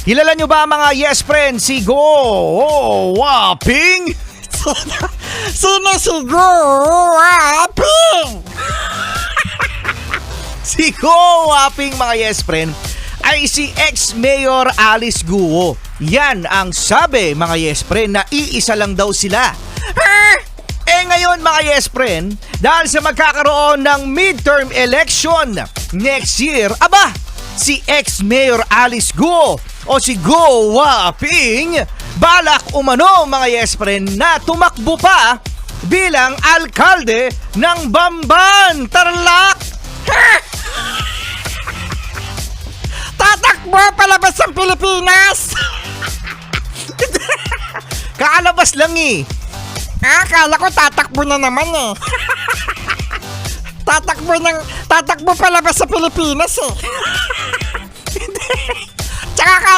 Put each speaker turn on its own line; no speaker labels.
Kilala nyo ba mga yes friend si Go Waping?
Sino si Go Waping?
Si Go Waping mga yes friend ay si ex-mayor Alice Guo. Yan ang sabi mga yes friend na iisa lang daw sila. Ngayon mga yes friend, dahil sa magkakaroon ng midterm election next year, si ex-mayor Alice Guo o si Go Waping balak umano mga yes friend na tumakbo pa bilang alkalde ng Bamban, Tarlac.
Tatakbo palabas ng Pilipinas?
Kaalabas lang eh.
Akala ko tatakbo na naman eh. Tatakbo palabas sa Pilipinas eh. Tsaka akala